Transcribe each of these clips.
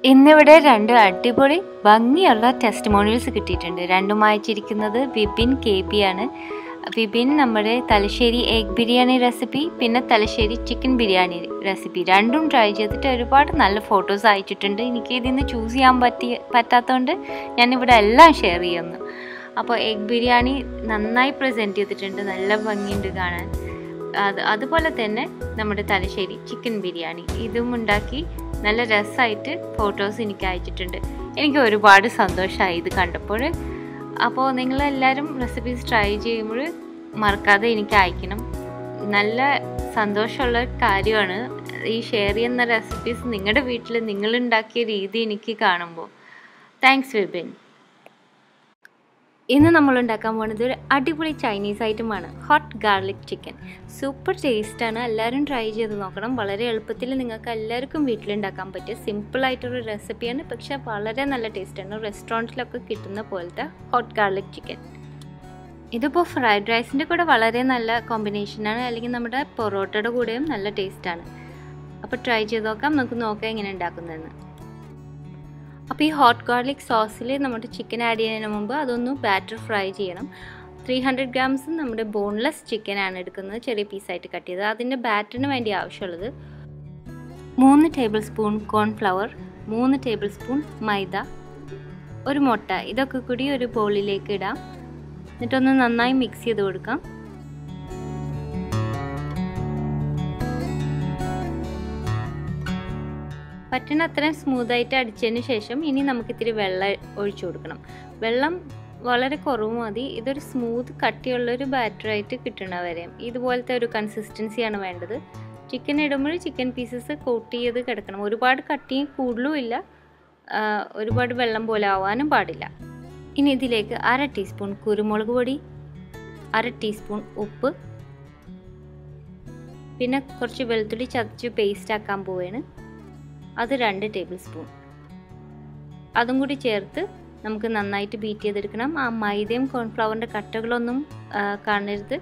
ഇന്നിവിടെ രണ്ട് അടിപൊളി ഭംഗിയുള്ള ടെസ്റ്റിമോണിയൽസ് കിട്ടിയിട്ടുണ്ട്. രണ്ടും അയച്ചിരിക്കുന്നത് വിപിൻ KB ആണ്. വിപിൻ നമ്മുടെ തലശ്ശേരി എഗ് ബിരിയാണി റെസിപ്പി, പിന്നെ തലശ്ശേരി ചിക്കൻ ബിരിയാണി റെസിപ്പി രണ്ടും ട്രൈ ചെയ്തിട്ട് ഒരുപാട് നല്ല ഫോട്ടോസ് അയച്ചിട്ടുണ്ട്. എനിക്ക് ഇതിൽ നിന്ന് ചൂസ് ചെയ്യാൻ പറ്റാത്തതുകൊണ്ട് ഞാനിവിടെ എല്ലാം ഷെയർ ചെയ്യുന്നു. അപ്പോൾ എഗ് ബിരിയാണി നന്നായി പ്രസൻറ്റ് ചെയ്തിട്ടുണ്ട്, നല്ല ഭംഗിയുണ്ട് കാണാൻ. അതുപോലെ തന്നെ നമ്മുടെ തലശ്ശേരി ചിക്കൻ ബിരിയാണി ഇതും ഉണ്ടാക്കി നല്ല രസമായിട്ട് ഫോട്ടോസ് എനിക്ക് അയച്ചിട്ടുണ്ട്. എനിക്ക് ഒരുപാട് സന്തോഷമായി ഇത് കണ്ടപ്പോൾ. അപ്പോൾ നിങ്ങളെല്ലാവരും റെസിപ്പീസ് ട്രൈ ചെയ്യുമ്പോൾ മറക്കാതെ എനിക്ക് അയക്കണം. നല്ല സന്തോഷമുള്ള കാര്യമാണ് ഈ ഷെയർ ചെയ്യുന്ന റെസിപ്പീസ് നിങ്ങളുടെ വീട്ടിൽ നിങ്ങളുണ്ടാക്കിയ രീതി എനിക്ക് കാണുമ്പോൾ. താങ്ക്സ് വിപിൻ. ഇന്ന് നമ്മൾ ഉണ്ടാക്കാൻ പോകുന്നത് ഒരു അടിപൊളി ചൈനീസ് ഐറ്റമാണ്, ഹോട്ട് ഗാർലിക് ചിക്കൻ. സൂപ്പർ ടേസ്റ്റാണ്, എല്ലാവരും ട്രൈ ചെയ്ത് നോക്കണം. വളരെ എളുപ്പത്തിൽ നിങ്ങൾക്ക് എല്ലാവർക്കും വീട്ടിലുണ്ടാക്കാൻ പറ്റിയ സിമ്പിളായിട്ടൊരു റെസിപ്പിയാണ്, പക്ഷേ വളരെ നല്ല ടേസ്റ്റാണ്. റെസ്റ്റോറൻറ്റിലൊക്കെ കിട്ടുന്ന പോലത്തെ ഹോട്ട് ഗാർലിക് ചിക്കൻ. ഇതിപ്പോൾ ഫ്രൈഡ് റൈസിൻ്റെ കൂടെ വളരെ നല്ല കോമ്പിനേഷനാണ്, അല്ലെങ്കിൽ നമ്മുടെ പൊറോട്ടയുടെ കൂടെയും നല്ല ടേസ്റ്റാണ്. അപ്പോൾ ട്രൈ ചെയ്ത് നോക്കാം, നമുക്ക് നോക്കാം എങ്ങനെ ഉണ്ടാക്കുന്നതെന്ന്. അപ്പോൾ ഈ ഹോട്ട് ഗാർലിക് സോസിൽ നമ്മുടെ ചിക്കൻ ആഡ് ചെയ്യുന്നതിന് മുമ്പ് അതൊന്ന് ബാറ്റർ ഫ്രൈ ചെയ്യണം. 300 ഗ്രാംസ് നമ്മുടെ ബോൺലെസ് ചിക്കനാണ് എടുക്കുന്നത്, ചെറിയ പീസായിട്ട് കട്ട് ചെയ്തത്. അതിൻ്റെ ബാറ്ററിന് വേണ്ടി ആവശ്യമുള്ളത് 3 tablespoon cornflour, 3 tablespoon maida, ഒരു മുട്ട. ഇതൊക്കെ കൂടി ഒരു ബൗളിലേക്ക് ഇടാം. എന്നിട്ടൊന്ന് നന്നായി മിക്സ് ചെയ്ത് കൊടുക്കാം. പറ്റുന്ന അത്രയും സ്മൂത്തായിട്ട് അടിച്ചതിന് ശേഷം ഇനി നമുക്കിത്തിരി വെള്ളം ഒഴിച്ചു കൊടുക്കണം. വെള്ളം വളരെ കുറവ് മതി. ഇതൊരു സ്മൂത്ത് കട്ടിയുള്ളൊരു ബാറ്ററായിട്ട് കിട്ടണ വരെ ഇതുപോലത്തെ ഒരു കൺസിസ്റ്റൻസിയാണ് വേണ്ടത്. ചിക്കൻ ഇടുമ്പോൾ ചിക്കൻ പീസസ് കോട്ട് ചെയ്ത് കിടക്കണം. ഒരുപാട് കട്ടിയും കൂടുതലും ഇല്ല, ഒരുപാട് വെള്ളം പോലെ ആവാനും പാടില്ല. ഇനി ഇതിലേക്ക് 1/2 ടീസ്പൂൺ കുരുമുളക് പൊടി, 1/2 ടീസ്പൂൺ ഉപ്പ്, പിന്നെ കുറച്ച് വെളുത്തുള്ളി ചതച്ച് പേസ്റ്റ് ആക്കാൻ പോവുകയാണ്. അത് 2 ടേബിൾ സ്പൂൺ. അതും കൂടി ചേർത്ത് നമുക്ക് നന്നായിട്ട് ബീറ്റ് ചെയ്തെടുക്കണം. ആ മൈദയും കോൺഫ്ലവറിൻ്റെ കട്ടകളൊന്നും കാണരുത്,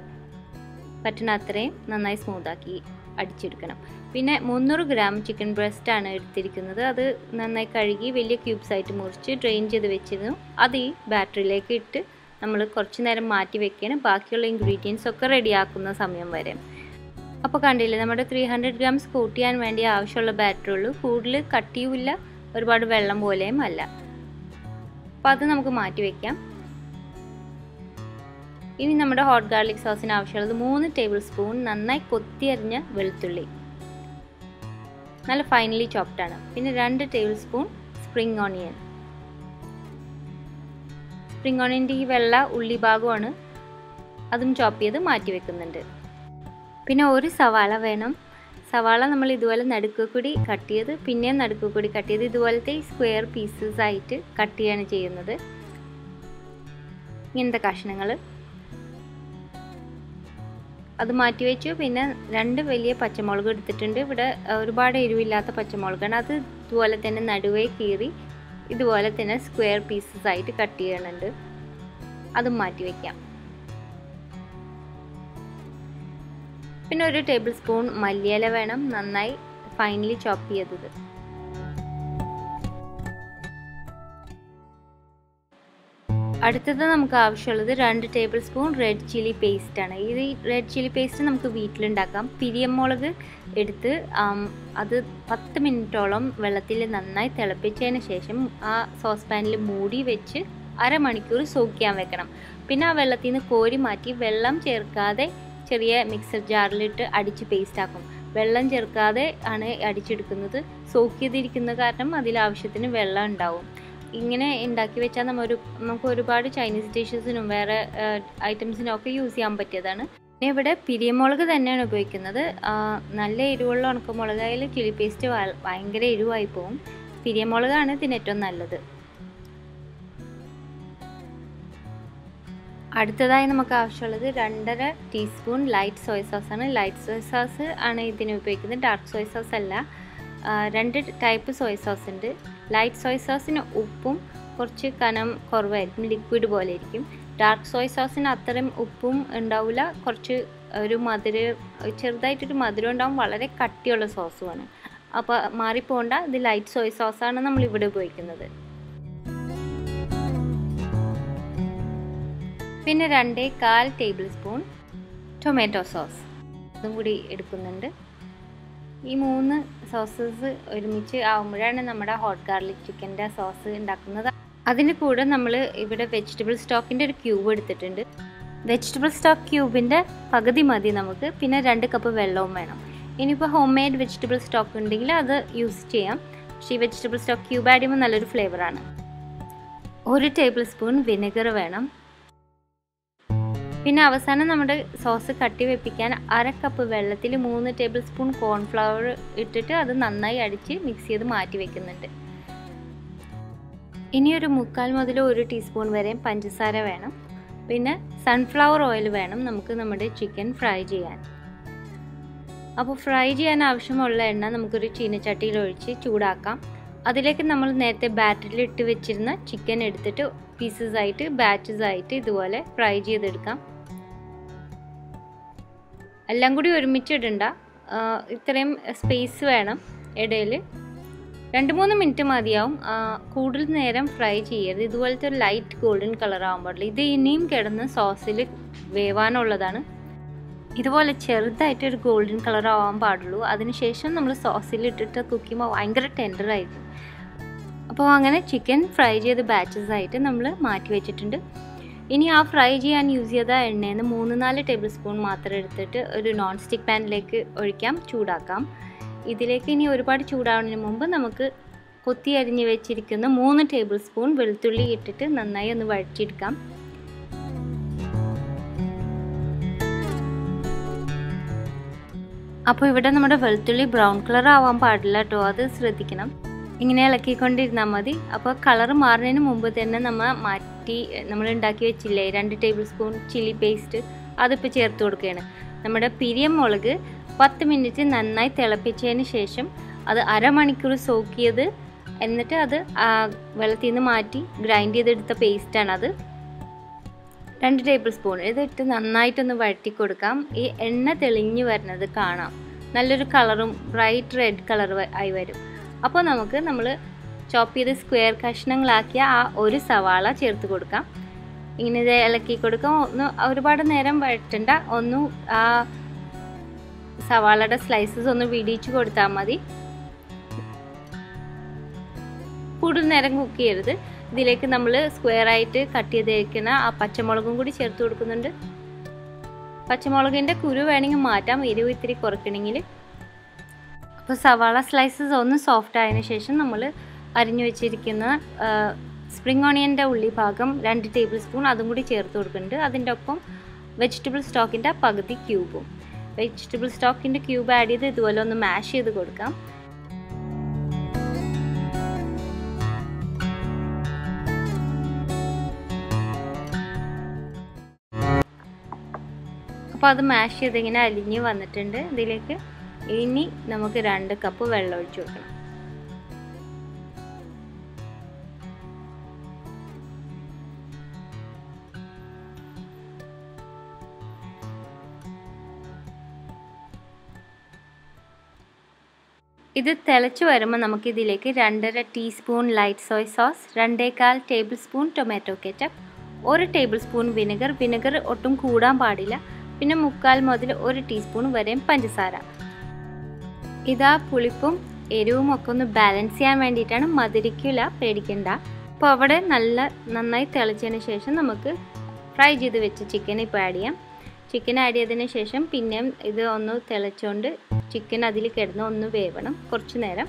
പറ്റുന്ന അത്രയും നന്നായി സ്മൂത്താക്കി അടിച്ചെടുക്കണം. പിന്നെ 300 ഗ്രാം ചിക്കൻ ബ്രസ്റ്റാണ് എടുത്തിരിക്കുന്നത്. അത് നന്നായി കഴുകി വലിയ ക്യൂബ്സായിട്ട് മുറിച്ച് ഡ്രെയിൻ ചെയ്ത് വെച്ചിരുന്നു. അത് ഈ ബാറ്ററിലേക്ക് ഇട്ട് നമ്മൾ കുറച്ച് നേരം മാറ്റി വെക്കുകയാണ്, ബാക്കിയുള്ള ഇൻഗ്രീഡിയൻസ് ഒക്കെ റെഡിയാക്കുന്ന സമയം വരെ. അപ്പോൾ കണ്ടില്ലേ, നമ്മുടെ 300 ഗ്രാംസ് കോട്ട് ചെയ്യാൻ വേണ്ടി ആവശ്യമുള്ള ബാറ്ററുള്ളൂ. കൂടുതൽ കട്ടിയുമില്ല, ഒരുപാട് വെള്ളം പോലെയും അല്ല. അപ്പോൾ അത് നമുക്ക് മാറ്റി വയ്ക്കാം. ഇനി നമ്മുടെ ഹോട്ട് ഗാർലിക് സോസിന് ആവശ്യമുള്ളത് 3 ടേബിൾ സ്പൂൺ നന്നായി കൊത്തിയരിഞ്ഞ വെളുത്തുള്ളി, നല്ല ഫൈനലി ചോപ്ഡാണ്. പിന്നെ 2 tablespoon spring onion. Spring ഓണിയൻ്റെ ഈ വെള്ള ഉള്ളി ഭാഗമാണ്, അതും ചോപ്പ് ചെയ്ത് മാറ്റി വെക്കുന്നുണ്ട്. പിന്നെ ഒരു സവാള വേണം. സവാള നമ്മൾ ഇതുപോലെ നടുക്ക് കൂടി കട്ട് ചെയ്ത് പിന്നെയും നടുക്ക് കൂടി കട്ട് ചെയ്ത് ഇതുപോലത്തെ സ്ക്വയർ പീസസ് ആയിട്ട് കട്ട് ചെയ്യാണ് ചെയ്യുന്നത്. ഇങ്ങനത്തെ കഷ്ണങ്ങൾ അത് മാറ്റി വെച്ചു. പിന്നെ 2 വലിയ പച്ചമുളക് എടുത്തിട്ടുണ്ട്. ഇവിടെ ഒരുപാട് എരിവില്ലാത്ത പച്ചമുളകാണ്. അത് ഇതുപോലെ തന്നെ നടുവേ കീറി ഇതുപോലെ തന്നെ സ്ക്വയർ പീസസ് ആയിട്ട് കട്ട് ചെയ്യണുണ്ട്. അതും മാറ്റി വയ്ക്കാം. പിന്നെ 1 ടേബിൾ സ്പൂൺ മല്ലിയില വേണം, നന്നായി ഫൈനലി ചോപ്പ് ചെയ്തത്. അടുത്തത് നമുക്ക് ആവശ്യമുള്ളത് 2 ടേബിൾ സ്പൂൺ റെഡ് ചില്ലി പേസ്റ്റാണ്. ഈ റെഡ് ചില്ലി പേസ്റ്റ് നമുക്ക് വീട്ടിലുണ്ടാക്കാം. പിരിയമുളക് എടുത്ത് അത് 10 മിനിറ്റോളം വെള്ളത്തിൽ നന്നായി തിളപ്പിച്ചതിന് ശേഷം ആ സോസ് പാനിൽ മൂടി വെച്ച് 1/2 മണിക്കൂർ സോക്ക് ചെയ്യാൻ വെക്കണം. പിന്നെ ആ വെള്ളത്തിൽ നിന്ന് കോരി മാറ്റി വെള്ളം ചേർക്കാതെ ചെറിയ മിക്സർ ജാറിലിട്ട് അടിച്ച് പേസ്റ്റ് ആക്കും. വെള്ളം ചേർക്കാതെ ആണ് അടിച്ചെടുക്കുന്നത്. സോക്ക് ചെയ്തിരിക്കുന്ന കാരണം അതിലാവശ്യത്തിന് വെള്ളം ഉണ്ടാവും. ഇങ്ങനെ ഉണ്ടാക്കി വെച്ചാൽ നമുക്ക് ഒരുപാട് ചൈനീസ് ഡിഷസിനും വേറെ ഐറ്റംസിനും ഒക്കെ യൂസ് ചെയ്യാൻ പറ്റിയതാണ്. പിന്നെ ഇവിടെ പിരിയമുളക് തന്നെയാണ് ഉപയോഗിക്കുന്നത്. നല്ല എരിവുള്ള ഉണക്കമുളകായാലും ചില്ലി പേസ്റ്റ് ഭയങ്കര എരിവായി പോകും. പിരിയമുളകാണ് ഇതിന് ഏറ്റവും നല്ലത്. അടുത്തതായി നമുക്ക് ആവശ്യമുള്ളത് 2.5 ടീസ്പൂൺ ലൈറ്റ് സോയ സോസാണ്. ലൈറ്റ് സോയ സോസ് ആണ് ഇതിന് ഉപയോഗിക്കുന്നത്, ഡാർക്ക് സോയ സോസ് അല്ല. 2 ടൈപ്പ് സോയ സോസ് ഉണ്ട്. ലൈറ്റ് സോയ സോസിന് ഉപ്പും കുറച്ച് കനം കുറവായിരിക്കും, ലിക്വിഡ് പോലെ ഇരിക്കും. ഡാർക്ക് സോയ സോസിന് അത്രയും ഉപ്പും ഉണ്ടാവില്ല, കുറച്ച് ഒരു ചെറുതായിട്ടൊരു മധുരം ഉണ്ടാവും. വളരെ കട്ടിയുള്ള സോസുമാണ്. അപ്പോൾ മാറിപ്പോണ്ട, ഇത് ലൈറ്റ് സോയ് സോസാണ് നമ്മളിവിടെ ഉപയോഗിക്കുന്നത്. പിന്നെ 2.25 ടേബിൾ സ്പൂൺ ടൊമാറ്റോ സോസ് അതും കൂടി എടുക്കുന്നുണ്ട്. ഈ 3 സോസസ് ഒരുമിച്ച് ആകുമ്പോഴാണ് നമ്മുടെ ഹോട്ട് ഗാർലിക് ചിക്കൻ്റെ സോസ് ഉണ്ടാക്കുന്നത്. അതിന് കൂടെ നമ്മൾ ഇവിടെ വെജിറ്റബിൾ സ്റ്റോക്കിൻ്റെ ഒരു ക്യൂബ് എടുത്തിട്ടുണ്ട്. വെജിറ്റബിൾ സ്റ്റോക്ക് ക്യൂബിൻ്റെ പകുതി മതി നമുക്ക്. പിന്നെ 2 കപ്പ് വെള്ളവും വേണം. ഇനിയിപ്പോൾ ഹോം മെയ്ഡ് വെജിറ്റബിൾ സ്റ്റോക്ക് ഉണ്ടെങ്കിൽ അത് യൂസ് ചെയ്യാം. പക്ഷേ ഈ വെജിറ്റബിൾ സ്റ്റോക്ക് ക്യൂബ് ആഡ് ചെയ്യുമ്പോൾ നല്ലൊരു ഫ്ലേവറാണ്. 1 ടേബിൾ സ്പൂൺ വിനെഗർ വേണം. പിന്നെ അവസാനം നമ്മുടെ സോസ് കട്ടി വെപ്പിക്കാൻ 1/2 കപ്പ് വെള്ളത്തിൽ 3 ടേബിൾ സ്പൂൺ കോൺഫ്ലവർ ഇട്ടിട്ട് അത് നന്നായി അടിച്ച് മിക്സ് ചെയ്ത് മാറ്റി വെക്കുന്നുണ്ട്. ഇനി ഒരു 1/4 മുതൽ 1 ടീസ്പൂൺ വരെ പഞ്ചസാര വേണം. പിന്നെ സൺഫ്ലവർ ഓയിൽ വേണം നമുക്ക് നമ്മുടെ ചിക്കൻ ഫ്രൈ ചെയ്യാൻ. അപ്പോൾ ഫ്രൈ ചെയ്യാൻ ആവശ്യമുള്ള എണ്ണ നമുക്കൊരു ചീനച്ചട്ടിയിൽ ഒഴിച്ച് ചൂടാക്കാം. അതിലേക്ക് നമ്മൾ നേരത്തെ ബാറ്ററിൽ ഇട്ട് വെച്ചിരുന്ന ചിക്കൻ എടുത്തിട്ട് പീസസ് ആയിട്ട് ബാച്ചസ് ആയിട്ട് ഇതുപോലെ ഫ്രൈ ചെയ്തെടുക്കാം. എല്ലാം കൂടി ഒരുമിച്ചിടണ്ട, ഇത്രയും സ്പേസ് വേണം ഇടയിൽ. 2-3 മിനിറ്റ് മതിയാവും. കൂടുതൽ നേരം ഫ്രൈ ചെയ്യരുത്. ഇതുപോലത്തെ ഒരു ലൈറ്റ് ഗോൾഡൻ കളർ ആകാൻ പാടില്ല. ഇത് ഇനിയും കിടന്ന് സോസിൽ വേവാനുള്ളതാണ്. ഇതുപോലെ ചെറുതായിട്ട് ഒരു ഗോൾഡൻ കളർ ആവാൻ പാടുള്ളൂ. അതിനുശേഷം നമ്മൾ സോസിൽ ഇട്ടിട്ട് കുക്ക് ചെയ്യുമ്പോൾ ഭയങ്കര ടെൻഡറായിരിക്കും. അപ്പോൾ അങ്ങനെ ചിക്കൻ ഫ്രൈ ചെയ്ത് ബാച്ചസ് ആയിട്ട് നമ്മൾ മാറ്റി വെച്ചിട്ടുണ്ട്. ഇനി ആ ഫ്രൈ ചെയ്യാൻ യൂസ് ചെയ്ത എണ്ണയിൽ നിന്ന് 3-4 ടേബിൾ സ്പൂൺ മാത്രം എടുത്തിട്ട് ഒരു നോൺ സ്റ്റിക്ക് പാനിലേക്ക് ഒഴിക്കാം, ചൂടാക്കാം. ഇതിലേക്ക് ഇനി ഒരുപാട് ചൂടാവുന്നതിന് മുമ്പ് നമുക്ക് കൊത്തി അരിഞ്ഞ് വെച്ചിരിക്കുന്ന 3 ടേബിൾ സ്പൂൺ വെളുത്തുള്ളി ഇട്ടിട്ട് നന്നായി ഒന്ന് വഴറ്റിയെടുക്കാം. അപ്പോൾ ഇവിടെ നമ്മുടെ വെളുത്തുള്ളി ബ്രൗൺ കളർ ആവാൻ പാടില്ല കേട്ടോ, അത് ശ്രദ്ധിക്കണം. ഇങ്ങനെ ഇളക്കിക്കൊണ്ടിരുന്നാൽ മതി. അപ്പോൾ കളർ മാറുന്നതിന് മുമ്പ് തന്നെ നമ്മൾ ഉണ്ടാക്കി വെച്ചില്ലേ 2 ടേബിൾ സ്പൂൺ ചില്ലി പേസ്റ്റ്, അതിപ്പോൾ ചേർത്ത് കൊടുക്കുകയാണ്. നമ്മുടെ പിരിയം മുളക് 10 മിനിറ്റ് നന്നായി തിളപ്പിച്ചതിന് ശേഷം അത് അരമണിക്കൂർ സോക്ക് ചെയ്ത് എന്നിട്ട് അത് വെള്ളത്തിൽ നിന്ന് മാറ്റി ഗ്രൈൻഡ് ചെയ്തെടുത്ത പേസ്റ്റാണത്. 2 ടേബിൾ സ്പൂൺ ഇതിട്ട് നന്നായിട്ടൊന്ന് വഴറ്റി കൊടുക്കാം. ഈ എണ്ണ തെളിഞ്ഞ് വരുന്നത് കാണാം. നല്ലൊരു കളറും ബ്രൈറ്റ് റെഡ് കളർ ആയി വരും. അപ്പോൾ നമ്മൾ ചോപ്പ് ചെയ്ത് സ്ക്വയർ കഷ്ണങ്ങളാക്കിയ ആ ഒരു സവാള ചേർത്ത് കൊടുക്കാം. ഇങ്ങനെ ഇത് ഇളക്കി കൊടുക്കാം. ഒരുപാട് നേരം വഴറ്റണ്ട, ആ സവാളയുടെ സ്ലൈസസ് ഒന്ന് വിടിയിച്ച് കൊടുത്താൽ മതി. കൂടുതൽ നേരം കുക്ക് ചെയ്യരുത്. ഇതിലേക്ക് നമ്മൾ സ്ക്വയർ ആയിട്ട് കട്ട് ചെയ്തിരിക്കുന്ന ആ പച്ചമുളകും കൂടി ചേർത്ത് കൊടുക്കുന്നുണ്ട്. പച്ചമുളകിൻ്റെ കുരു വേണമെങ്കിൽ മാറ്റാം, എരിവ് ഇത്തിരി കുറയ്ക്കണമെങ്കിൽ. അപ്പോൾ സവാള സ്ലൈസസ് ഒന്ന് സോഫ്റ്റ് ആയതിനു ശേഷം നമ്മൾ അരിഞ്ഞു വെച്ചിരിക്കുന്ന സ്പ്രിംഗ് ഓണിയൻ്റെ ഉള്ളി ഭാഗം 2 ടേബിൾ സ്പൂൺ അതും കൂടി ചേർത്ത് കൊടുക്കുന്നുണ്ട്. അതിൻ്റെ ഒപ്പം വെജിറ്റബിൾ സ്റ്റോക്കിൻ്റെ പകുതി ക്യൂബും. വെജിറ്റബിൾ സ്റ്റോക്കിൻ്റെ ക്യൂബ് ആഡ് ചെയ്ത് ഇതുപോലെ ഒന്ന് മാഷ് ചെയ്ത് കൊടുക്കാം. അപ്പോൾ അത് മാഷ് ചെയ്ത് ഇങ്ങനെ അലിഞ്ഞ് വന്നിട്ടുണ്ട്. ഇതിലേക്ക് ഇനി നമുക്ക് 2 കപ്പ് വെള്ളം ഒഴിച്ചു കൊടുക്കണം. ഇത് തിളച്ച് വരുമ്പോൾ നമുക്കിതിലേക്ക് 2.5 teaspoon light Soy sauce, 2.25 table spoon tomato ketchup, 1 table spoon vinegar ഒട്ടും കൂടാൻ പാടില്ല. പിന്നെ 3/4 മുതൽ 1 ടീസ്പൂൺ വരെയും പഞ്ചസാര. ഇതാ പുളിപ്പും എരിവും ഒക്കെ ഒന്ന് ബാലൻസ് ചെയ്യാൻ വേണ്ടിയിട്ടാണ്, മധുരിക്കില്ല, പേടിക്കണ്ട. അപ്പോൾ അവിടെ നന്നായി തിളച്ചതിന് ശേഷം നമുക്ക് ഫ്രൈ ചെയ്ത് വെച്ച ചിക്കൻ ഇപ്പോൾ ആഡ് ചെയ്യാം. ചിക്കൻ ആഡ് ചെയ്തതിന് ശേഷം പിന്നെയും ഇത് ഒന്ന് തിളച്ചുകൊണ്ട് ചിക്കൻ അതിൽ കിടന്ന് ഒന്ന് വേവണം കുറച്ച് നേരം.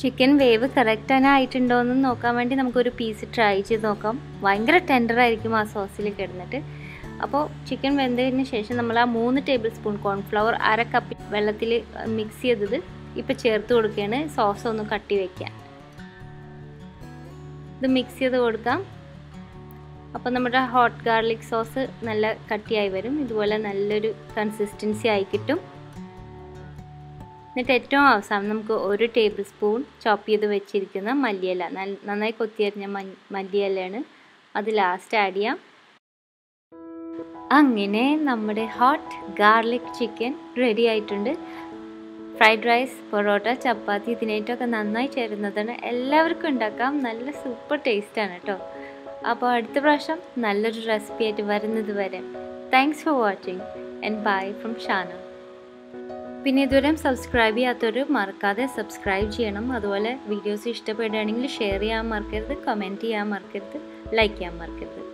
ചിക്കൻ വേവ് കറക്റ്റ് ആയിട്ടുണ്ടോ എന്ന് നോക്കാൻ വേണ്ടി നമുക്കൊരു പീസ് ട്രൈ ചെയ്ത് നോക്കാം. ഭയങ്കര ടെൻഡറായിരിക്കും ആ സോസിൽ കിടന്നിട്ട്. അപ്പോൾ ചിക്കൻ വെന്തതിന് ശേഷം നമ്മൾ ആ 3 ടേബിൾ സ്പൂൺ കോൺഫ്ലവർ 1/2 കപ്പ് വെള്ളത്തിൽ മിക്സ് ചെയ്തത് ഇപ്പോൾ ചേർത്ത് കൊടുക്കുകയാണ്. സോസ് ഒന്ന് കട്ടി വയ്ക്കാൻ ഇത് മിക്സ് ചെയ്ത് കൊടുക്കാം. അപ്പോൾ നമ്മുടെ ഹോട്ട് ഗാർലിക് സോസ് നല്ല കട്ടിയായി വരും. ഇതുപോലെ നല്ലൊരു കൺസിസ്റ്റൻസി ആയി കിട്ടും. എന്നിട്ട് ഏറ്റവും അവസാനം നമുക്ക് 1 ടേബിൾ സ്പൂൺ ചോപ്പ് ചെയ്ത് വെച്ചിരിക്കുന്ന മല്ലിയില, നന്നായി കൊത്തിയരിഞ്ഞ മല്ലിയിലയാണ്, അത് ലാസ്റ്റ് ആഡ് ചെയ്യാം. അങ്ങനെ നമ്മുടെ ഹോട്ട് ഗാർലിക് ചിക്കൻ റെഡി ആയിട്ടുണ്ട്. ഫ്രൈഡ് റൈസ്, പൊറോട്ട, ചപ്പാത്തി ഇതിനായിട്ടൊക്കെ നന്നായി ചേരുന്നതാണ്. എല്ലാവർക്കും ഉണ്ടാക്കാം. നല്ല സൂപ്പർ ടേസ്റ്റാണ് കേട്ടോ. അപ്പോൾ അടുത്ത പ്രാവശ്യം നല്ലൊരു റെസിപ്പി ആയിട്ട് വരുന്നത് വരെ thanks for watching and bye from Shana. പിന്നെ ഇതുവരെ സബ്സ്ക്രൈബ് ചെയ്യാത്തവർ മറക്കാതെ സബ്സ്ക്രൈബ് ചെയ്യണം. അതുപോലെ വീഡിയോസ് ഇഷ്ടപ്പെടുകയാണെങ്കിൽ ഷെയർ ചെയ്യാൻ മറക്കരുത്, കമൻറ്റ് ചെയ്യാൻ മറക്കരുത്, ലൈക്ക് ചെയ്യാൻ മറക്കരുത്.